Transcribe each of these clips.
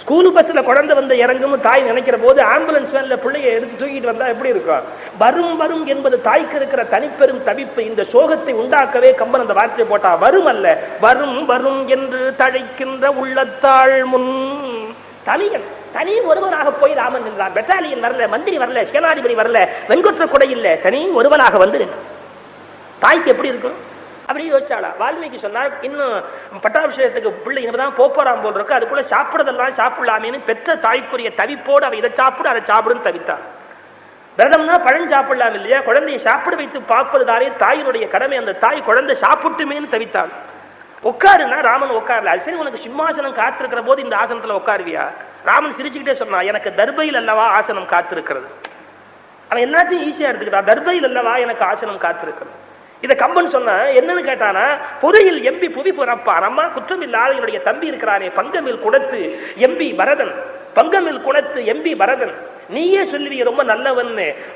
School பஸ்ல குழந்தை வந்து இறங்கும் தாய் நினைக்கிற போது ஆம்புலன்ஸ் வேன்ல பிள்ளைய எடுத்து தூக்கிட்டு வந்தா எப்படி இருக்கும்? வரும் வரும் என்பது தாய்க்கு இருக்கிற தனிப்பெரும் தவிப்பு. இந்த சோகத்தை உண்டாக்கவே கம்பன் அந்த வார்த்தையை போட்டா. வரும் அல்ல, வரும் வரும் என்று தழைக்கின்ற உள்ளத்தாள் முன். தனி ஒருவனாக போய் ராமன் நின்றான். பெட்டாலியன் வரல, மந்திரி வரல, சேனாதிபதி வரல, வெண்கொற்ற கொடை இல்ல, தனி ஒருவனாக வந்து நின்றான். தாய்க்கு எப்படி இருக்கும்? அப்படி யோசிச்சாளா? வால்மீகி சொன்னார், இன்னும் பட்டாபிஷேகத்துக்கு பிள்ளை இனிமேதான் போறான் போல் இருக்கு, அதுக்குள்ள சாப்பிடுறதெல்லாம் சாப்பிடலாமேன்னு பெற்ற தாய்க்குரிய தவிப்போடு அவ இதை சாப்பிடு அதை சாப்பிடுன்னு தவித்தான். விரதம்னா பழம் சாப்பிடலாம் இல்லையா? குழந்தையை சாப்பிட வைத்து பார்ப்பதுதானே தாயினுடைய கடமை. அந்த தாய் குழந்தை சாப்பிட்டுமேன்னு தவித்தாள். உட்காருன்னா ராமன் உட்காரல. அது சரி, உனக்கு சிம்மாசனம் காத்திருக்கிற போது இந்த ஆசனத்துல உட்காருவியா? ராமன் சிரிச்சுக்கிட்டே சொன்னான், எனக்கு தர்பையில் அல்லவா ஆசனம் காத்திருக்கிறது. அவன் எல்லாத்தையும் ஈஸியா எடுத்துக்கிட்டான். தர்பையில் அல்லவா எனக்கு ஆசனம் காத்திருக்கிறது. இதை கம்பன் சொன்ன என்னன்னு கேட்டானா, பொறையில் எம்பி புவி புறப்பான். அம்மா குற்றம் இல்லாத என்னுடைய தம்பி இருக்கிறானே, பங்கமில் குடத்து எம்பி பரதன், பங்கமில் குடத்து எம்பி பரதன், நீயே சொல்லுவிய ரொம்ப நல்லவன்.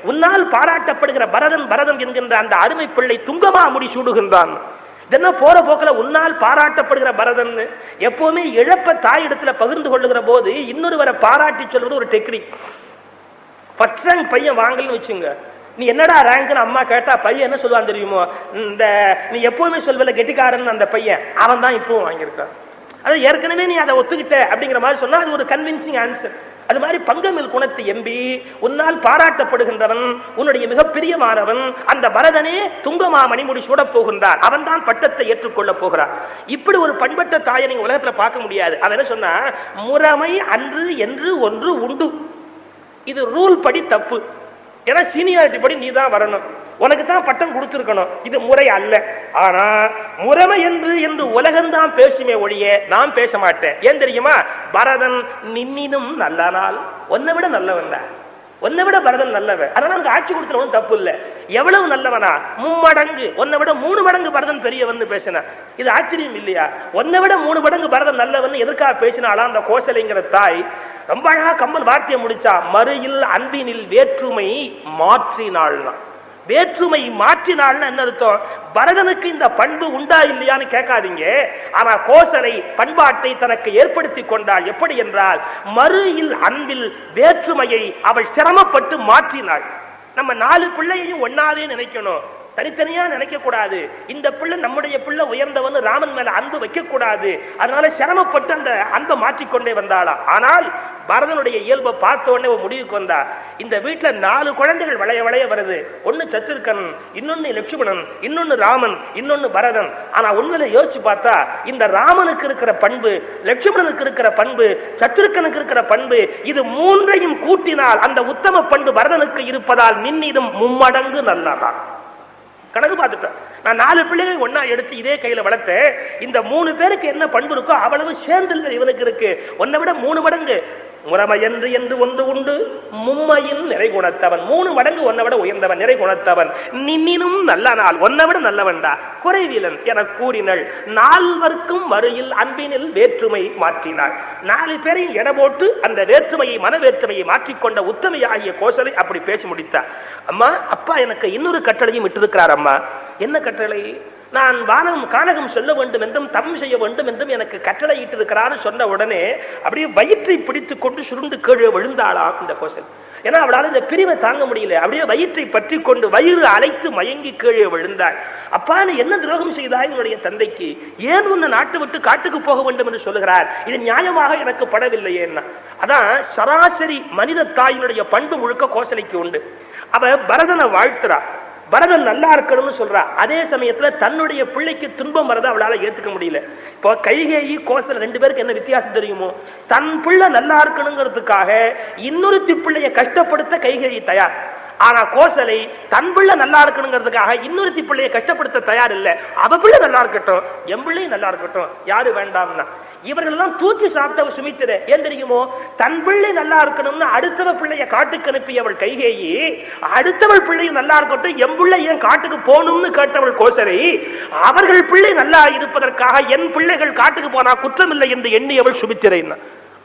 உன்னால் பாராட்டப்படுகிற பரதன் பரதன் என்கின்ற அந்த அருமை பிள்ளை துங்கமா முடி சூடுகின்றான். இதெல்லாம் போற போக்கில் உன்னால் பாராட்டப்படுகிற பரதன். எப்பவுமே இழப்ப தாய் இடத்துல பகிர்ந்து கொள்ளுகிற போது இன்னொருவரை பாராட்டி சொல்வது ஒரு டெக்னிக். ஃபர்ஸ்ட் ரேங்க் பையன் வாங்கலன்னு வச்சுங்க, நீ என்னடா ரேங்க்னு அம்மா கேட்டா பையன் என்ன சொல்லுவான் தெரியுமோ? இந்த நீ எப்பவுமே சொல்வல கெட்டிக்காரன் அந்த பையன், அவன் தான் இப்பவும் வாங்கியிருக்கான். அது ஏற்கனவே நீ அதை ஒத்துக்கிட்ட அப்படிங்கிற மாதிரி சொன்னா அது ஒரு கன்வின்சிங் ஆன்சர். அது மாதிரி பங்கமில் குணத்து எம்பி, உன்னால் பாராட்டப்படுகின்றவன், உன்னுடைய மிகப்பிரியமானவன் அந்த பரதனே துங்கமா மணிமுடி சூட போகின்றார், அவன் தான் பட்டத்தை ஏற்றுக்கொள்ள போகிறார். இப்படி ஒரு பண்பட்ட தாயை நீங்க உலகத்துல பார்க்க முடியாது. அவன் என்ன சொன்னா, முறைமை அன்று என்று ஒன்று உண்டு. இது ரூல் படி தப்பு. ஏன்னா சீனியாரிட்டி படி நீ தான் வரணும், உனக்கு தான் பட்டம் கொடுத்திருக்கணும். இது முறை அல்ல. ஆனா முறைமை என்று உலகம்தான் பேசுமே ஒழிய நான் பேச மாட்டேன். ஏன் தெரியுமா? பரதன் நின்னினும் நல்ல நாள், உன்னை விட நல்லவன் தான், உன்னை விட பரதன் நல்லவன். அதனால நமக்கு ஆட்சி கொடுத்துறவன் தப்பு இல்லை. எவ்வளவு நல்லவனா? 3 மடங்கு, உன்னை விட 3 மடங்கு பரதன் பெரியவன் பேசின. இது ஆச்சரியம் இல்லையா? உன்னை விட 3 மடங்கு பரதன் நல்லவன் எதற்காக பேசினாலும் அந்த கோசலைங்கிற தாய் ரொம்ப அழகா கம்பன் வார்த்தையை முடிச்சா. மறுயில் அன்பினில் வேற்றுமை மாற்றினாள்னா. வேற்றுமை மாற்றினாள்னு என்ன அர்த்தம்? பரதனுக்கு இந்த பண்பு உண்டா இல்லையான்னு கேட்காதீங்க. ஆனா கோசலை பண்பாட்டை தனக்கு ஏற்படுத்தி கொண்டாள். எப்படி என்றால், மறுயில் அன்பில் வேற்றுமையை அவள் சிரமப்பட்டு மாற்றினாள். நம்ம 4 பிள்ளையையும் ஒன்னாவே நினைக்கணும், தனித்தனியா நினைக்க கூடாது. இந்த பிள்ளை நம்முடைய பிள்ளை உயர்ந்தவன், ராமன் மேல அன்பு வைக்க கூடாது. அதனால சிரமப்பட்டு அந்த அன்பை மாற்றிக்கொண்டே வந்தாளா. ஆனால் பரதனுடைய இயல்பை பார்த்த உடனே ஒரு முடிவுக்கு வந்தா, இந்த வீட்டுல 4 குழந்தைகள் வளைய வளைய வருது. ஒன்னு சத்ருகன், இன்னொன்னு லட்சுமணன், இன்னொன்னு ராமன், இன்னொன்னு பரதன். ஆனா உண்மையில யோசிச்சு பார்த்தா, இந்த ராமனுக்கு இருக்கிற பண்பு, லட்சுமணனுக்கு இருக்கிற பண்பு, சத்ருகனுக்கு இருக்கிற பண்பு, இது 3ஐயும் கூட்டினால் அந்த உத்தம பண்பு பரதனுக்கு இருப்பதால் நின்னிடும் 3 மடங்கு நல்லதான். கணக்கு பார்த்துட்டேன். நான் 4 பிள்ளைகள் ஒன்னா எடுத்து இதே கையில வளர்த்தேன். இந்த 3 பேருக்கு என்ன பண்பு இருக்கோ அவ்வளவு சேர்ந்தல் இவனுக்கு இருக்கு. உன்னை விட 3 மடங்கு முறைமை என்று ஒன்று உண்டு, மும்மையின் நிறை குணத்தவன். 3 மடங்கு உன்னை விட உயர்ந்தவன், நிறை குணத்தவன். நின்னினும் நல்ல நாள், உன்னை விட நல்லவன்டா, குறைவீலன் என கூறினள். 4வர்க்கும் மறுயில் அன்பினில் வேற்றுமை மாற்றினாள். 4 பேரையும் எடை போட்டு அந்த வேற்றுமையை, மன வேற்றுமையை மாற்றிக்கொண்ட உத்தமை ஆகிய கோசலை அப்படி பேசி முடித்தார். அம்மா, அப்பா எனக்கு இன்னொரு கட்டளையும் விட்டிருக்கிறார். அம்மா, என்ன கட்டளை? நான் வானம் கானகம் சொல்ல வேண்டும் என்றும் தம் செய்ய வேண்டும் என்றும் எனக்கு கட்டளை இட்டிருக்கிறான்னு சொன்ன உடனே அப்படியே வயிற்றை பிடித்துக் கொண்டு சுருண்டு கீழே விழுந்தாளாம் இந்த கோசல். ஏன்னா அவளால் இந்த பிரிவை தாங்க முடியல. அப்படியே வயிற்றை பற்றி கொண்டு வயிறு அலைத்து மயங்கி கீழே விழுந்தாள். அப்பா, நீ என்ன துரோகம் செய்தாய் என்னுடைய தந்தைக்கு? ஏன் உன்னை நாட்டு விட்டு காட்டுக்கு போக வேண்டும் என்று சொல்லுகிறார்? இது நியாயமாக எனக்கு படவில்லையே. அதான் சராசரி மனித தாயினுடைய பண்பு முழுக்க கோசலைக்கு உண்டு. அவ பரதனை வாழ்த்துறா, பரதன் நல்லா இருக்கணும்னு சொல்றா. அதே சமயத்துல தன்னுடைய பிள்ளைக்கு துன்பம் வரத அவளால ஏத்துக்க முடியல. இப்போ கைகேயி கோசல் 2 பேருக்கு என்ன வித்தியாசம் தெரியுமோ? தன் பிள்ளை நல்லா இருக்கணுங்கிறதுக்காக இன்னொருத்தி பிள்ளைய கஷ்டப்படுத்த கைகேயி தயார். ஆனா கோசலை தன் பிள்ளை நல்லா இருக்கணுங்கிறதுக்காக இன்னொருத்தி பிள்ளைய கஷ்டப்படுத்த தயார் இல்லை. அவ பிள்ளை நல்லா இருக்கட்டும், என் பிள்ளையும் நல்லா இருக்கட்டும், யாரு வேண்டாம்னா. இவர்கள் எல்லாம் தூக்கி சாப்பிட்டவ சுமித்திர. ஏன் தெரியுமோ? தன் பிள்ளை நல்லா இருக்கணும்னு அடுத்தவ பிள்ளைய காட்டுக்கு அனுப்பியவள் கைகேயி, அடுத்தவள் பிள்ளையும் நல்லா இருக்கட்டும், என் பிள்ளை ஏன் காட்டுக்கு போகணும்னு கேட்டவள் கோசலை. அவர்கள் பிள்ளை நல்லா இருப்பதற்காக என் பிள்ளைகள் காட்டுக்கு போனா குற்றம் இல்லை என்று எண்ணியவள் சுமித்திரை.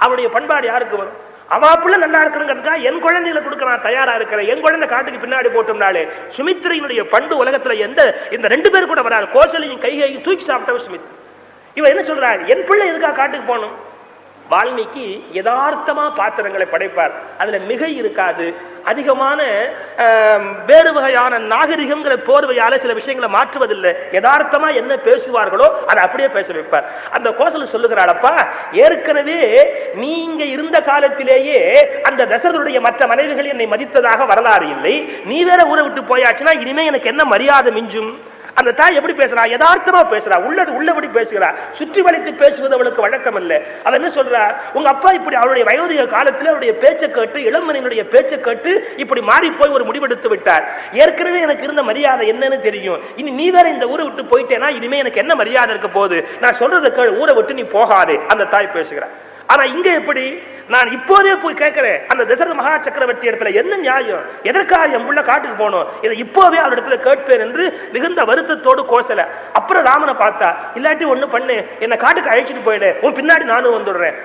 அவளுடைய பண்பாடு யாருக்கு வரும்? அவா பிள்ளை நல்லா இருக்கணுங்கிறதுக்காக என் குழந்தைகளை கொடுக்க நான் தயாரா இருக்கிறேன், என் குழந்தை காட்டுக்கு பின்னாடி போட்டோம்னாலே. சுமித்திரையினுடைய பண்பு உலகத்துல இந்த 2 பேர் கூட வராது. கோசலையும் கைகையும் தூக்கி சாப்பிட்டவ சுமித்ரை. இவன் என்ன சொல்றாரு? என் பிள்ளை எதுக்காக காட்டுக்கு போகணும்? வால்மீகி யதார்த்தமா பாத்திரங்களை படைப்பார். அதுல மிகை இருக்காது. அதிகமான வேறு வகையான நாகரிகங்கிற போர்வையால சில விஷயங்களை மாற்றுவதில்லை. யதார்த்தமா என்ன பேசுவார்களோ அதை அப்படியே பேச வைப்பார். அந்த கோசல சொல்லுகிறாளப்பா, ஏற்கனவே நீங்க இருந்த காலத்திலேயே அந்த தசரதனுடைய மற்ற மனைவிகள் என்னை மதித்ததாக வரலாறு இல்லை. நீ வேற ஊரை விட்டு போயாச்சுன்னா இனிமே எனக்கு என்ன மரியாதை மிஞ்சும்? அந்த தாய் எப்படி பேசுறா? யதார்த்தமா பேசுறா, உள்ளது உள்ளபடி பேசுகிறா. சுற்றி வளைத்து பேசுவது அவளுக்கு வழக்கம் இல்லை. அவ என்ன சொல்றா, உங்க அப்பா இப்படி அவருடைய வயோதிக காலத்தில் அவருடைய பேச்சை கேட்டு, இளமனினுடைய பேச்சை கேட்டு இப்படி மாறி போய் ஒரு முடிவெடுத்து விட்டார். ஏற்கனவே எனக்கு இருந்த மரியாதை என்னன்னு தெரியும். இனி நீ வேற இந்த ஊரை விட்டு போயிட்டேன்னா இனிமே எனக்கு என்ன மரியாதை இருக்க போகுது? நான் சொல்றதை கேள், ஊரை விட்டு நீ போகாதே. அந்த தாய் பேசுகிறா. ஆனா இங்க எப்படி? நான் இப்போதே போய் கேட்கிறேன், அந்த தசரத மகா சக்கரவர்த்தி இடத்துல என்ன நியாயம்? எதற்காக என் புள்ள காட்டுக்கு போனோம்? இதை இப்போவே அவர் இடத்துல கேட்பேன் என்று மிகுந்த வருத்தத்தோடு கோசல. அப்புறம் ராமனை பார்த்தா, இல்லாட்டி ஒண்ணு பண்ணு, என்ன காட்டுக்கு அழைச்சிட்டு போயிடு, உன் பின்னாடி நானும் வந்துடுறேன்.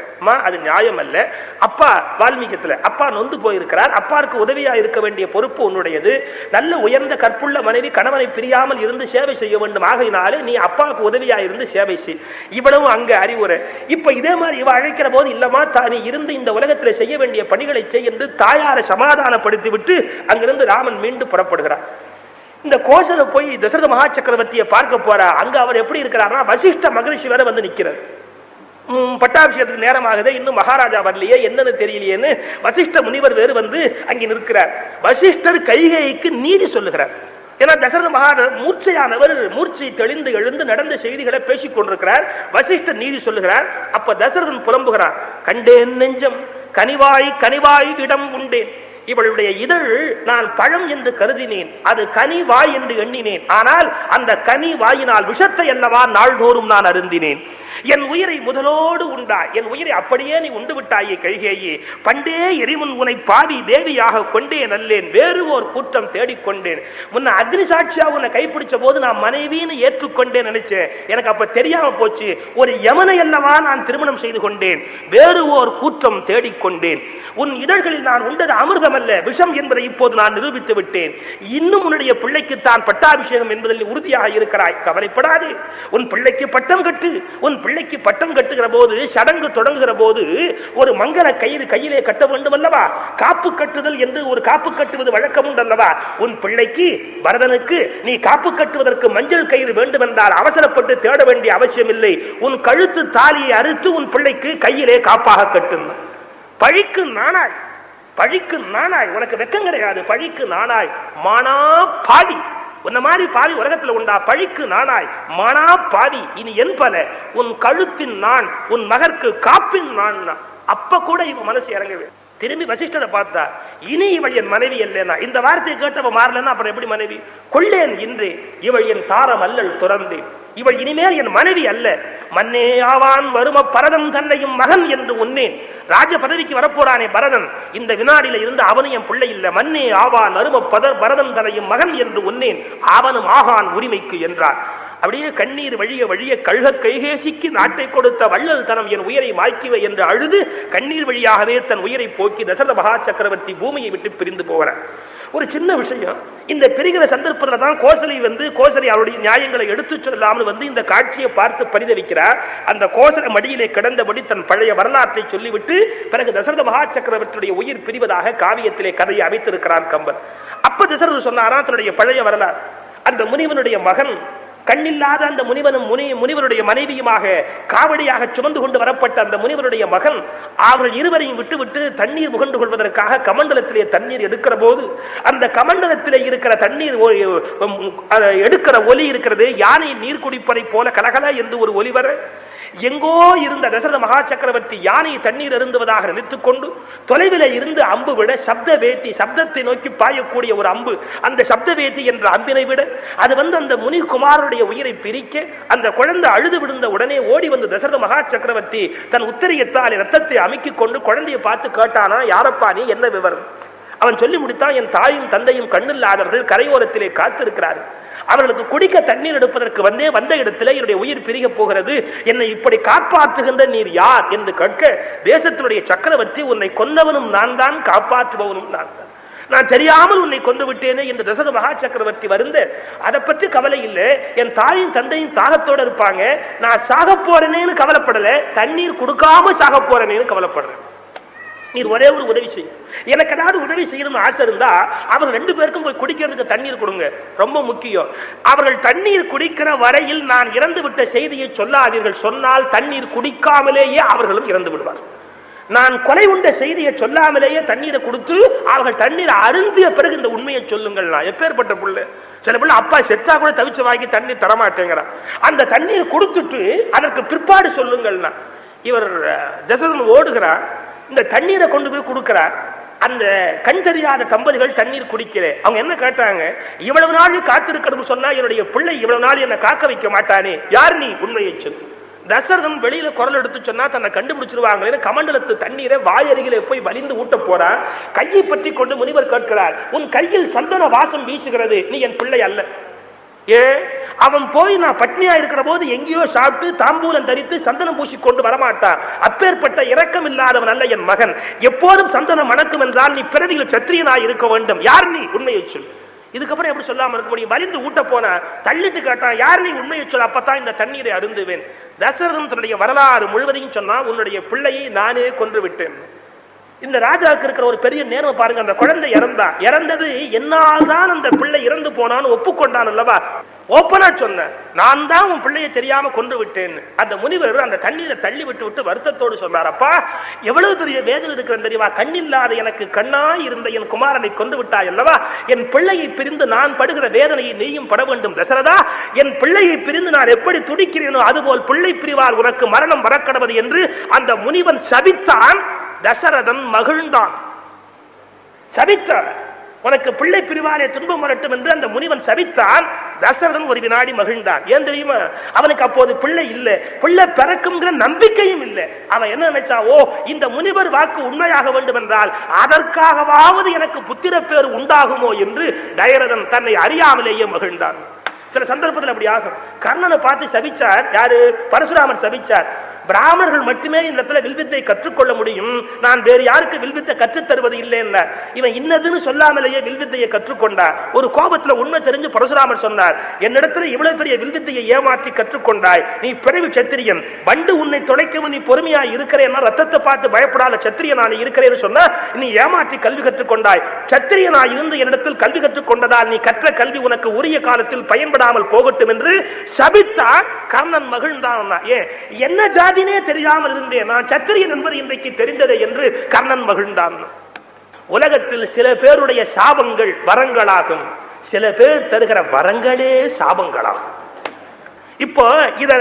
அது நியாயம் அல்ல. அப்பா வால்மீகத்துல அப்பா நொந்து போயிருக்கிறார். அப்பாருக்கு உதவியா இருக்க வேண்டிய பொறுப்பு உன்னுடையது. நல்ல உயர்ந்த கற்புள்ள மனைவி கணவனை பிரியாமல் இருந்து சேவை செய்ய வேண்டும். ஆகையினாலே நீ அப்பாவுக்கு உதவியா இருந்து சேவை செய். இவ்வளவு அங்க அறிவுரை. இப்ப இதே மாதிரி இவ அழைக்கிற போது, இல்லமா நீ இருந்து இந்த உலகத்தில் செய்ய வேண்டிய பணிகளை செய் என்று தாயாரை சமாதானப்படுத்தி விட்டு அங்கிருந்து ராமன் மீண்டும் புறப்படுகிறார். இந்த கோசல போய் தசரத மகா சக்கரவர்த்தியை பார்க்க போறா. அங்க அவர் எப்படி இருக்கிறார்னா, வசிஷ்ட மகரிஷி வேற வந்து நிக்கிறார். பட்டாபிஷேகத்துக்கு நேரமாகுது, இன்னும் மகாராஜா வரலையே, என்னன்னு தெரியலையேன்னு வசிஷ்ட முனிவர் வேறு வந்து அங்கே நிற்கிறார். வசிஷ்டர் கைகேயிக்கு நீதி சொல்லுகிறார். ஏன்னா தசரத மகாராஜர் மூர்ச்சையானவர், மூர்ச்சை தெளிந்து எழுந்து நடந்த செய்திகளை பேசிக் கொண்டிருக்கிறார். வசிஷ்டர் நீதி சொல்லுகிறார். அப்ப தசரதன் புலம்புகிறார். கண்டேன் நெஞ்சம் கனிவாய் கனிவாய் இடம் உண்டேன். இவளுடைய இதழ் நான் பழம் என்று கருதினேன், அது கனி வாய் என்று எண்ணினேன். ஆனால் அந்த கனி வாயினால் விஷத்தை அல்லவா நாள்தோறும் நான் அருந்தினேன். என் உயிரை முதலோடு உண்டாய், என் உயிரை அப்படியே நீ உண்டு விட்டாயே கைகேயே. பண்டே எரிமுன் உனை பாவி தேவியாக கொண்டே நல்லேன், வேறு ஓர் கூற்றம் தேடிக்கொண்டேன். முன்ன அக்னி சாட்சியா உன்னை கைப்பிடிச்ச போது நான் மனைவின்னு ஏற்றுக்கொண்டேன் நினைச்சேன். எனக்கு அப்ப தெரியாம போச்சு, ஒரு யமனை அல்லவா நான் திருமணம் செய்து கொண்டேன், வேறு ஓர் கூற்றம் தேடிக்கொண்டேன். உன் இதழ்களில் நான் உண்டது அமிர்தம் அல்ல விஷம் என்பதை இப்போது நான் நிரூபித்து விட்டேன். இன்னும் உன்னுடைய பிள்ளைக்கு தான் பட்டாபிஷேகம் என்பதில் உறுதியாக இருக்கிறாய். கவலைப்படாதே, உன் பிள்ளைக்கு பட்டம் கட்டு. உன் பிள்ளைக்கு பட்டம் கட்டுகிற போது, சடங்கு தொடங்குகிற போது ஒரு மங்கள கயிறு கையிலே கட்ட வேண்டும் அல்லவா? காப்பு கட்டுதல் என்று ஒரு காப்பு கட்டுவது வழக்கம் உண்டல்லவா? உன் பிள்ளைக்கு பரதனுக்கு நீ காப்பு கட்டுவதற்கு மஞ்சள் கயிறு வேண்டும் என்றால் அவசரப்பட்டு தேட வேண்டிய அவசியம் இல்லை. உன் கழுத்து தாலியை அறுத்து உன் பிள்ளைக்கு கையிலே காப்பாக கட்டுங்க. பழிக்கு நானாய், பழிக்கு நானாய், உனக்கு வெக்கம் கிடையாது. பழிக்கு நானாய் மானா பாடி, உன்ன மாதிரி பாவி உலகத்தில் உண்டா? பழிக்கு நானாய் மானா பாவி, இனி என் பல உன் கழுத்தின் நான், உன் மகற்கு காப்பின் நான். அப்ப கூட இவ மனசு இறங்கவே. திரும்பி வசிஷ்டரை பார்த்தா, இனி இவள் என் மனைவி இல்லைன்னா, இந்த வார்த்தையை கேட்டவ மாறலன்னா அப்புறம் எப்படி மனைவி? கொள்ளேன் இன்றே இவள் என் தாரம் அல்லல் துறந்தேன், இவள் இனிமேல் என் மனைவி அல்ல. மன்னே ஆவான் வரும பரதன் தன்னையும் மகன் என்று உன்னேன். ராஜ பதவிக்கு வரப்போறானே பரதன், இந்த வினாடியில இருந்து அவனும் என் பிள்ளை இல்ல. மன்னே ஆவான் வரும பரதன் தன்னையும் மகன் என்று உன்னேன், அவனும் ஆகான் உரிமைக்கு என்றார். அப்படியே கண்ணீர் வழிய வழிய கழுக கைகேசிக்கு நாட்டை கொடுத்த வள்ளல் தனம் என் உயிரை மாய்க்குவை என்று அழுது கண்ணீர் வழியாகவே தன் உயிரை போக்கி தசரத மகா சக்கரவர்த்தி பூமியை விட்டு பிரிந்து போகிறார். ஒரு சின்ன விஷயம், இந்த பிரிகிற சந்தர்ப்பத்தில் தான் கோசலை அவருடைய நியாயங்களை எடுத்து சொல்லாமல் வந்து இந்த காட்சியை பார்த்து பரிதவிக்கிறார். அந்த கோசல மடியிலே கிடந்தபடி தன் பழைய வரலாற்றை சொல்லிவிட்டு பிறகு தசரத மகா சக்கரவர்த்தியுடைய உயிர் பிரிவதாக காவியத்திலே கதையை அமைத்திருக்கிறார் கம்பன். அப்ப தசரதர் சொன்னாரா தன்னுடைய பழைய வரலாறு. அந்த முனிவனுடைய மகன், கண்ணில்லாத அந்த முனிவருடைய மனைவியுமாக காவடியாக சுமந்து கொண்டு வரப்பட்ட அந்த முனிவருடைய மகன், அவர்கள் இருவரையும் விட்டுவிட்டு தண்ணீர் முகண்டு கொள்வதற்காக கமண்டலத்திலே தண்ணீர் எடுக்கிற போது, அந்த கமண்டலத்திலே இருக்கிற தண்ணீர் எடுக்கிற ஒலி இருக்கிறது, யானை நீர் குடிப்பதை போல கலகல என்று ஒரு ஒலி வர, எங்கோ இருந்த தசரத மகா சக்கரவர்த்தி யானை தண்ணீர் அருந்துவதாக நினைத்துக் கொண்டு தொலைவில் இருந்து அம்பு விட, சப்த வேத்தி, சப்தத்தை நோக்கி பாயக்கூடிய ஒரு அம்பு, அந்த சப்த வேத்தி என்ற அம்பினை விட அது வந்து அந்த முனிகுமாரனுடைய உயிரை பிரிக்க, அந்த குழந்தை அழுது விழுந்த உடனே ஓடி வந்து தசரத மகா சக்கரவர்த்தி தன் உத்தரியத்தால் ரத்தத்தை அமுக்கிக் கொண்டு குழந்தையை பார்த்து கேட்டானா, யாரப்பா நீ, என்ன விவரம்? அவன் சொல்லி முடித்தான், என் தாயும் தந்தையும் கண்ணில்லாதவர்கள் கரையோரத்திலே காத்திருக்கிறார்கள், அவர்களுக்கு குடிக்க தண்ணீர் எடுப்பதற்கு வந்த இடத்துல என்னுடைய உயிர் பிரிக போகிறது, என்னை இப்படி காப்பாற்றுகின்ற நீர் யார் என்று கேட்க, தேசத்தினுடைய சக்கரவர்த்தி, உன்னை கொன்னவனும் நான் தான், காப்பாற்றுபவனும் நான் தான். நான் தெரியாமல் உன்னை கொண்டு விட்டேனே என்று தசரத மகா சக்கரவர்த்தி வருந்த, அதை பற்றி கவலை இல்லை. என் தாயும் தந்தையும் தாகத்தோட இருப்பாங்க, நான் சாக போறேனேன்னு கவலைப்படல, தண்ணீர் கொடுக்காம சாக போறேனேன்னு கவலைப்படுறேன். நீர் ஒரே ஒரு உதவி செய்யும், எனக்கு ஏதாவது உதவி செய்யணும்னு ஆசை இருந்தா அவர் 2 பேருக்கும் போய் குடிக்கிறதுக்கு தண்ணீர் கொடுங்க, ரொம்ப முக்கியம். அவர்கள் தண்ணீர் குடிக்கிற வரையில் நான் இறந்து விட்ட செய்தியை சொல்லாதீர்கள், சொன்னால் தண்ணீர் குடிக்காமலேயே அவர்களும் இறந்து விடுவார். நான் கொலை உண்ட செய்தியை சொல்லாமலேயே தண்ணீரை கொடுத்து அவர்கள் தண்ணீர் அருந்திய பிறகு இந்த உண்மையை சொல்லுங்கள். எப்பேற்பட்ட புள்ள, சில பிள்ளை அப்பா செத்தா கூட தவிச்சு வாங்கி தண்ணீர் தரமாட்டேங்கிறான், அந்த தண்ணீர் கொடுத்துட்டு அதற்கு பிற்பாடு சொல்லுங்கள்னா. இவர் தசரதன் ஓடுகிறார், இந்த தண்ணீரை கொண்டு போய் கொடுக்கிறார். அந்த கண் தெரியாத தம்பதிகள் தண்ணீர் குடிக்கிறேன். அவங்க என்ன கேட்டாங்க, இவ்வளவு நாள் காத்திருக்கணும் சொன்னா என்னுடைய பிள்ளை இவ்வளவு நாள் என்னை காக்க வைக்க மாட்டானே, யார் நீ, உண்மையை சொல். தசரதன் வெளியில குரல் எடுத்து சொன்னா தன்னை கண்டுபிடிச்சிருவாங்க. கமண்டலத்து தண்ணீரை வாயருகிலே போய் வலிந்து ஊட்ட போறான். கையை பற்றி கொண்டு முனிவர் கேட்கிறார், உன் கையில் சந்தன வாசம் வீசுகிறது, நீ என் பிள்ளை அல்ல. அவன் போய் நான் பட்னியா இருக்கிற போது எங்கேயோ சாப்பிட்டு தாம்பூலம் தரித்து சந்தனம் பூசி கொண்டு வரமாட்டான். அப்பேற்பட்ட இரக்கம் இல்லாதவன் அல்ல என் மகன். எப்போதும் சந்தனம் மணக்கும் என்றால் நீ பிறவியில் சத்திரியனாய் இருக்க வேண்டும். யார் நீ, உண்மையை சொல். இதுக்கப்புறம் எப்படி சொல்லாம இருக்க முடியும்? வலிந்து ஊட்ட போன தள்ளிட்டு கேட்டான், யார் நீ, உண்மையை சொல், அப்பதான் இந்த தண்ணீரை அருந்துவேன். தசரதன் தன்னுடைய வரலாறு முழுவதையும் சொன்னா, உன்னுடைய பிள்ளையை நானே கொன்று விட்டேன். இந்த ராஜாவுக்கு இருக்கிற ஒரு பெரிய நேர்மை பாருங்க, அந்த குழந்தை இறந்தது என்னால் தான் அந்த பிள்ளை இறந்து போனான்னு ஒப்புக்கொண்டான் அல்லவா. ஓப்பனா சொன்ன, நான் தான் உன் பிள்ளையை தெரியாம கொன்று விட்டேன். அந்த முனிவர் அந்த தண்ணீரை தள்ளி விட்டு வருத்தத்தோடு சொன்னார், அப்பா எவ்வளவு பெரிய வேதனை இருக்கிறது தெரியுமா, கண்ணில்லாத எனக்கு கண்ணாய் இருந்த என் குமாரனை கொண்டு விட்டாய் அல்லவா, என் பிள்ளையை பிரிந்து நான் படுகிற வேதனையை நீயும் பட வேண்டும் தசரதா. என் பிள்ளையை பிரிந்து நான் எப்படி துடிக்கிறேனோ அதுபோல் பிள்ளை பிரிவால் உனக்கு மரணம் வரக்கடவது என்று அந்த முனிவன் சபித்தான். தசரதன் மகிழ்ந்தான். சபித்தான், உனக்கு பிள்ளை பிரிவாலே துன்பம் வரட்டும் என்று அந்த முனிவன் சபித்தான். தசரதன் ஒரு வினாடி மகிழ்ந்தான். ஏன் தெரியுமா, அவனுக்கு அப்போது பிள்ளை இல்லை, பிள்ளை பிறக்கும்ங்கிற நம்பிக்கையும் இல்லை. அவன் என்ன நினைச்சா, ஓ இந்த முனிவர் வாக்கு உண்மையாக வேண்டும் என்றால் அதற்காகவாவது எனக்கு புத்திர பேர் உண்டாகுமோ என்று தசரதன் தன்னை அறியாமலேயே மகிழ்ந்தான். சில சந்தர்ப்பத்தில் அப்படி ஆகும். கர்ணனை பார்த்து சபிச்சார் யாரு, பரசுராமன் சபிச்சார். பிராமணர்கள் மட்டுமே இந்த இடத்துல வில்வித்தை கற்றுக்கொள்ள முடியும், நான் வேறு யாருக்கு வில்வித்தை கற்றுத் தருவது இல்லை. இவன் இன்னதுன்னு சொல்லாமலேயே வில்வித்தையை கற்றுக்கொண்டார். ஒரு கோபத்துல உண்மை தெரிஞ்சு பரசுராமர் சொன்னார், என்னிடத்துல இவ்வளவு பெரிய வில்வித்தையை ஏமாற்றி கற்றுக்கொண்டாய், நீ பிறவி சத்திரியன், வண்டு உன்னை தொலைக்கவும் நீ பொறுமையா இருக்கிறேன்னா ரத்தத்தை பார்த்து பயப்படாத சத்திரியனா நீ இருக்கிறேன்னு சொன்னா நீ ஏமாற்றி கல்வி கற்றுக்கொண்டாய். சத்திரியனா இருந்து என்னிடத்தில் கல்வி கற்றுக்கொண்டதால் நீ கற்ற கல்வி உனக்கு உரிய காலத்தில் பயன்படாமல் போகட்டும் என்று சபித்தார். கர்ணன் மகிழ்ந்தான். ஏன் என்ன ஜாதி தெரியாமல் இருந்தேன், நான் சத்திரியன் என்பது இன்றைக்கு தெரிந்ததே என்று கர்ணன் மகிழ்ந்தான். உலகத்தில் சில பேருடைய சாபங்கள் வரங்களாகும், சில பேர் தருகிற வரங்களே சாபங்களாகும். இப்போ இத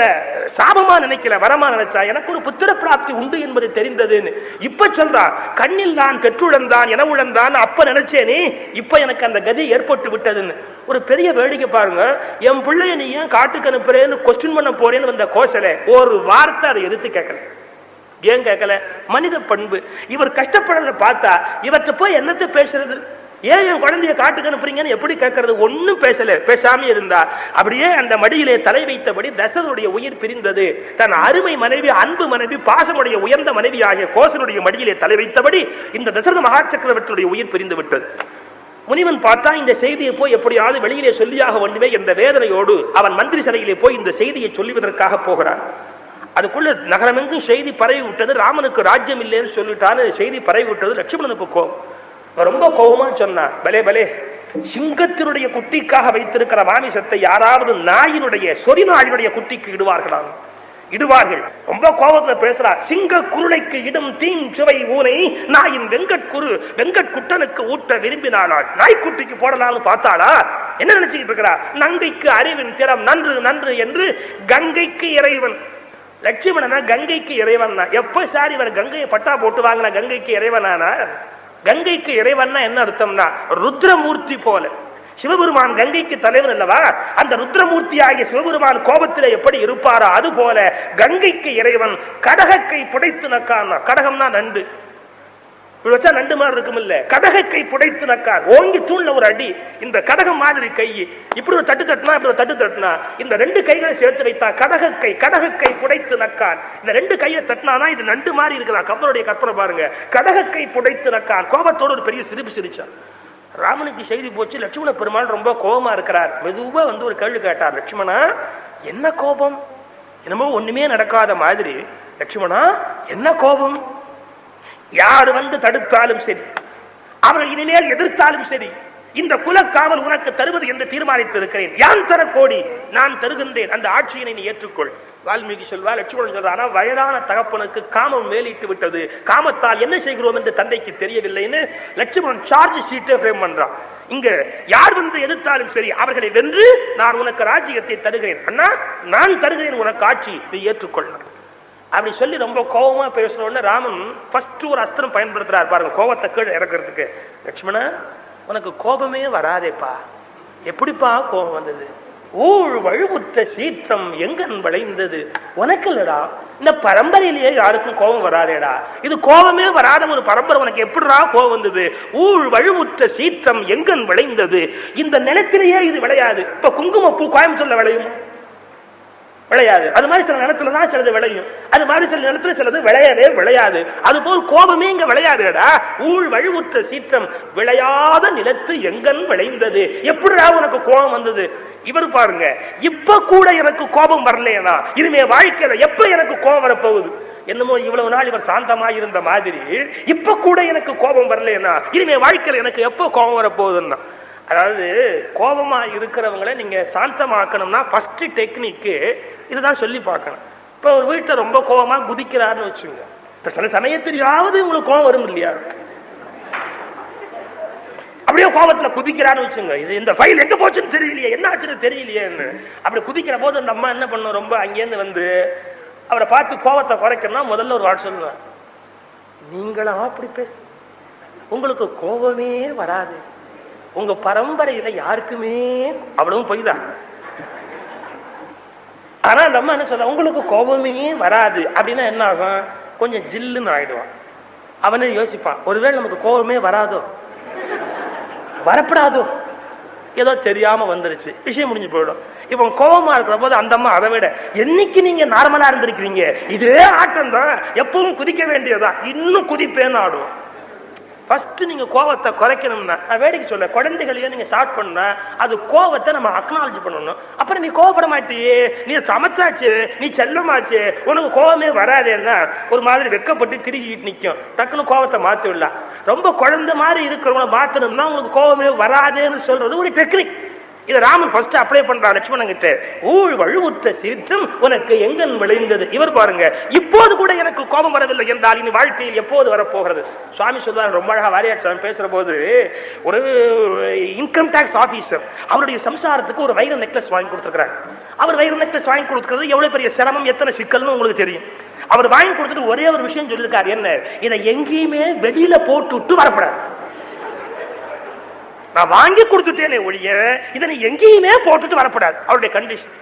சாபமா நினைக்கல, வரமா நினைச்சா எனக்கு ஒரு புத்திர பிராப்தி உண்டு என்பது தெரிந்ததுன்னு இப்ப சொல்றான். கண்ணில் நான் பெற்றுழந்தான் என உழந்தான் அப்ப நினைச்சேனே, இப்ப எனக்கு அந்த கதி ஏற்பட்டு விட்டதுன்னு. ஒரு பெரிய வேடிக்கை பாருங்க, என் பிள்ளைய நீ ஏன் காட்டுக்கு அனுப்புறேன்னு கொஸ்டின் பண்ண போறேன்னு வந்த கோசலை ஒரு வார்த்தை அதை எதிர்த்து கேட்கல. ஏன் கேட்கல? மனித பண்பு. இவர் கஷ்டப்படுறத பார்த்தா இவற்றை போய் என்னத்தை பேசுறது, ஏன் என் குழந்தைய காட்டுக்கு அனுப்புறீங்கன்னு எப்படி கேட்கறது? ஒன்னும் பேசல, பேசாம இருந்தா. அப்படியே அந்த மடியிலே தலை வைத்தபடி தசரனுடைய உயிர் பிரிந்தது. தன் அருமை மனைவி, அன்பு மனைவி, பாசமுடைய உயர்ந்த மனைவி ஆகிய கோசனுடைய மடியிலே தலை வைத்தபடி இந்த தசரத மகா சக்கரவர்த்தியுடைய உயிர் பிரிந்து விட்டது. முனிவன் பார்த்தா இந்த செய்தியை போய் எப்படியாவது வெளியிலே சொல்லியாக வேண்டுமே என்ற வேதனையோடு அவன் மந்திரி சபையிலே போய் இந்த செய்தியை சொல்லுவதற்காக போகிறான். அதுக்குள்ள நகரமெங்கும் செய்தி பரவி விட்டது, ராமனுக்கு ராஜ்யம் இல்லைன்னு சொல்லிட்டான்னு செய்தி பரவி விட்டது. லட்சுமணனுக்கு கோபம், ரொம்ப கோபமா சொன்னான், பலே பலே, சிங்கத்தினுடைய குட்டிக்காக வைத்திருக்கிற மாமிசத்தை யாராவது நாயினுடைய சொறி நாயினுடைய குட்டிக்கு இடுவார்களாம், இடுவார்கள். ரொம்ப கோபத்துல பேசுறார். சிங்க குருளைக்கு இடும் தீம் சுவை ஊனை நாயின் வெங்கட்குட்டனுக்கு ஊட்ட விரும்பினாளாள், நாய்க்குட்டிக்கு போடலாம்னு பார்த்தாளா? என்ன நினைச்சுக்கிட்டு இருக்கிறா? நங்கைக்கு அறிவின் திறம் நன்று நன்று என்று கங்கைக்கு இறைவன். லட்சுமணனா கங்கைக்கு இறைவன். எப்ப சார் இவர் கங்கையை பட்டா போட்டு வாங்கின கங்கைக்கு இறைவனானா? கங்கைக்கு இறைவன்னா என்ன அர்த்தம்னா ருத்ரமூர்த்தி போல. சிவபெருமான் கங்கைக்கு தலைவன் அல்லவா? அந்த ருத்ரமூர்த்தி ஆகிய சிவபெருமான் கோபத்திலே எப்படி இருப்பாரோ அது போல கங்கைக்கு இறைவன். கடகக்கை புடைத்து நக்கான். கடகம்னா நண்டு, வச்சா நண்டு மாதிரி இருக்கும் இல்ல, கடகக்கை புடைத்து நக்கான். ஓங்கி தூண்ல ஒரு அடி, இந்த கடகம் மாதிரி கை இப்படி ஒரு தட்டு தட்டினா, இப்படி ஒரு தட்டு தட்டினா, இந்த ரெண்டு கைகளை சேர்த்து வைத்தா கடகக்கை புடைத்து நக்கான். இந்த ரெண்டு கையை தட்டினா இது நண்டு மாதிரி இருக்குதா? கப்பலுடைய கற்பனை பாருங்க. கடகக்கை புடைத்து நக்கான். கோபத்தோடு ஒரு பெரிய சிரிப்பு சிரிச்சான். ராமனுக்கு செய்தி போச்சு. லட்சுமண பெருமாள் ரொம்ப கோபமா இருக்கிறார். மெதுவா ஒரு கேள்வி கேட்டார். லட்சுமணா, என்ன கோபம்? என்னமோ ஒண்ணுமே நடக்காத மாதிரி. லட்சுமணா, என்ன கோபம்? யாரு தடுத்தாலும் சரி, அவர்கள் இனிமேல் எதிர்த்தாலும் சரி, இந்த குலக்காவல் உனக்கு தருவது என்று தீர்மானித்து இருக்கிறேன். யான் தர கோடி, நான் தருகின்றேன், அந்த ஆட்சியினை நீ ஏற்றுக்கொள். வால்மீகி சொல்வா, லட்சுமணன் சொல்றானா, வயதான தகப்பனுக்கு காமம் மேலிட்டு விட்டது, காமத்தால் என்ன செய்கிறோம் என்று தந்தைக்கு தெரியவில்லைன்னு லட்சுமணன் சார்ஜ் ஷீட்டை ஃப்ரேம் பண்றான். இங்க யார் எதிர்த்தாலும் சரி, அவர்களை வென்று நான் உனக்கு ராஜ்யத்தை தருகிறேன். அண்ணா, நான் தருகிறேன் உனக்கு ஆட்சி, நீ ஏற்றுக்கொள்ள. அப்படி சொல்லி ரொம்ப கோபமா பேசணும்னு ராமன் ஃபர்ஸ்ட் ஒரு அஸ்திரம் பயன்படுத்துறாரு பாருங்க, கோபத்தை கீழே இறக்குறதுக்கு. லட்சுமணா, உனக்கு கோபமே வராதேப்பா. எப்படிப்பா கோபம் வந்தது? ஊழ் வழுவுற்ற சீற்றம் எங்கன் விளைந்தது. உனக்கு இல்லடா, இந்த பரம்பரையிலேயே யாருக்கும் கோபம் வராதேடா. இது கோபமே வராத ஒரு பரம்பரை, உனக்கு எப்படிடா கோபம் வந்தது? ஊழ் வழுவுற்ற சீற்றம் எங்கன் விளைந்தது. இந்த நிலத்திலேயே இது விளையாது. இப்ப குங்குமப்பூ கோயம்புத்தூர்ல விளையும்? விளையாது. அது மாதிரி சில நிலத்துல தான் சிலது விளையும், அது மாதிரி சில நிலத்துல சிலது விளையவே விளையாது. அது போல் கோபமே இங்க விளையாதுடா. ஊழ் வழுவுற்ற சீற்றம் விளையாத நிலத்து எங்கன் விளைந்தது. எப்படிடா உனக்கு கோபம் வந்தது? இவர் பாருங்க, இப்ப கூட எனக்கு கோபம் வரலையா, இனிமே வாழ்க்கையில எப்ப எனக்கு கோபம் வரப்போகுது? என்னமோ இவ்வளவு நாள் இவர் சாந்தமா இருந்த மாதிரி, இப்ப கூட எனக்கு கோபம் வரலையா, இனிமே வாழ்க்கையில எனக்கு எப்ப கோபம் வரப்போகுதுன்னா. அதாவது கோபமா இருக்கிறவங்களை நீங்க சாந்தமாக்கணும்னா ஃபர்ஸ்ட் டெக்னிக்கு இதுதான் சொல்லி பார்க்கணும். இப்ப ஒரு வீட்டை ரொம்ப கோபமா குதிக்கிறாருன்னு வச்சுங்க, இப்ப சில சமயத்திலாவது உங்களுக்கு கோபம் வரும் இல்லையா? அப்படியே கோபத்துல குதிக்கிறான்னு வச்சுங்க, இது இந்த ஃபைல் எங்க போச்சுன்னு தெரியலையே, என்ன ஆச்சுன்னு தெரியலையேன்னு. அப்படி குதிக்கிற போது அந்த அம்மா என்ன பண்ணும், ரொம்ப அங்கேருந்து அவரை பார்த்து கோபத்தை குறைக்கணும்னா முதல்ல ஒரு வார்த்தை சொல்லுவேன், நீங்களா அப்படி பேச, உங்களுக்கு கோபமே வராது, உங்க பரம்பரையில யாருக்குமே. அவ்வளவும் பொய்தான். ஆனா அந்த அம்மா என்ன சொல்ல, உங்களுக்கு கோபமே வராது அப்படின்னா என்ன ஆகும்? கொஞ்சம் ஜில்லுன்னு ஆயிடுவான். அவனே யோசிப்பான், ஒருவேளை நமக்கு கோபமே வராதோ, வரப்படாதோ, ஏதோ தெரியாம வந்துருச்சு, விஷயம் முடிஞ்சு போயிடும். இப்ப கோபமா இருக்கிற போது அந்த அம்மா அதை விட என்னைக்கு நீங்க நார்மலா இருந்திருக்கிறீங்க, இதே ஆட்டம் தான், எப்பவும் குதிக்க வேண்டியதான், இன்னும் குதிப்பேன்னு ஆடுவோம். ஃபர்ஸ்ட் நீங்க கோபத்தை குறைக்கணும்னா, நான் வேடிக்கை சொல்ல, குழந்தைகளையே நீங்க ஸ்டார்ட் பண்ணா அது கோபத்தை நம்ம அக்னாலஜ் பண்ணணும். அப்புறம் நீ கோபப்பட மாட்டியே, நீ சமைச்சாச்சு, நீ செல்லமாச்சு, உனக்கு கோபமே வராதேன்னா ஒரு மாதிரி வெக்கப்பட்டு திருகிட்டு நிற்கும். டக்குன்னு கோபத்தை மாத்தி விடலாம். ரொம்ப குழந்தை மாதிரி இருக்கிறவங்களை மாத்தணும்னா உங்களுக்கு கோபமே வராதேன்னு சொல்றது ஒரு டெக்னிக். இதை ராமன் ஃபர்ஸ்ட் அப்ளை பண்றான் லட்சுமணன் கிட்ட. ஊழ் வழுவுற்ற சீற்றம் உனக்கு எங்கன் விளைந்தது. இவர் பாருங்க, இப்போது கூட எனக்கு கோபம் வரவில்லை என்றால் இனி வாழ்க்கையில் எப்போது வரப்போகிறது? சுவாமி சொல்றாரு, ரொம்ப அழகா வாரியார் சுவாமி பேசுற போது, ஒரு இன்கம் டாக்ஸ் ஆபீசர் அவருடைய சம்சாரத்துக்கு ஒரு வைர நெக்லஸ் வாங்கி கொடுத்துருக்காரு. அவர் வைர நெக்லஸ் வாங்கி கொடுக்கிறது எவ்வளவு பெரிய சிரமம், எத்தனை சிக்கல்னு உங்களுக்கு தெரியும். அவர் வாங்கி கொடுத்துட்டு ஒரே ஒரு விஷயம் சொல்லியிருக்காரு, என்ன, இதை எங்கேயுமே வெளியில போட்டு வரப்படாது. நான் வாங்கி கொடுத்துட்டேனே ஒழிய இதனை எங்கேயுமே போட்டுட்டு வரப்படாது, அவருடைய கண்டிஷன்.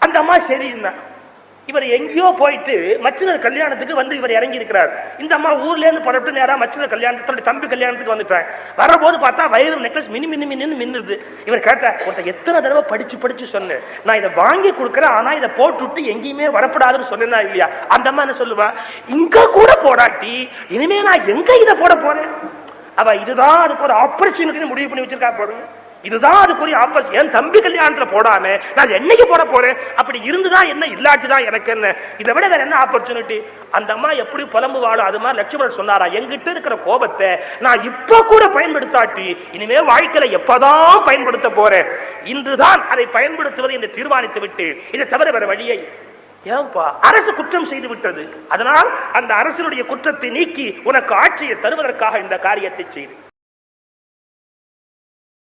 அந்த அம்மா சரின்னா இவர் எங்கேயோ போயிட்டு மச்சினர் கல்யாணத்துக்கு இவர் இறங்கி இருக்கிறார். இந்த அம்மா ஊர்ல இருந்து புறப்பட்டு நேரா மச்சினர் கல்யாணத்துக்கு, தம்பி கல்யாணத்துக்கு வந்துட்டாங்க. வரபோது பார்த்தா வைரம் நெக்லஸ் மினி மினி மின்னு மின்னுது. இவர் கேட்டார், ஒருத்தர் எத்தனை தடவை படிச்சு சொன்னேன், நான் இதை வாங்கி கொடுக்குறேன், ஆனா இதை போட்டுட்டு எங்கேயுமே வரப்படாதுன்னு சொன்னா இல்லையா? அந்த அம்மா என்ன சொல்லுவா, இங்க கூட போடாட்டி இனிமே நான் எங்க இதை போட போறேன்? அவ இதுதான் அதுக்கு ஒரு ஆப்பர்ச்சுனிட்டி முடிவு பண்ணி வச்சிருக்கா பாருங்க. இதுதான் அதுக்குரிய ஆப்பர்ச்சுனிட்டி. என் தம்பி கல்யாணத்துல போடாம நான் என்னைக்கு போட போறேன்? அப்படி இருந்துதான் என்ன, இல்லாச்சுதான் எனக்கு என்ன, இதை விட வேற என்ன ஆப்பர்ச்சுனிட்டி? அந்த அம்மா எப்படி புலம்பு வாழும். அது மாதிரி லட்சுமணன் சொன்னாரா, எங்கிட்ட இருக்கிற கோபத்தை நான் இப்ப கூட பயன்படுத்தாட்டி இனிமே வாழ்க்கையில எப்பதான் பயன்படுத்த போறேன், இன்றுதான் அதை பயன்படுத்துவது என்று தீர்மானித்து விட்டு இதை தவிர வேற வழியை. ஏன்பா, அரசு குற்றம் செய்து விட்டது, அதனால் அந்த அரசனுடைய குற்றத்தை நீக்கி உனக்கு ஆட்சியை தருவதற்காக இந்த காரியத்தை செய்து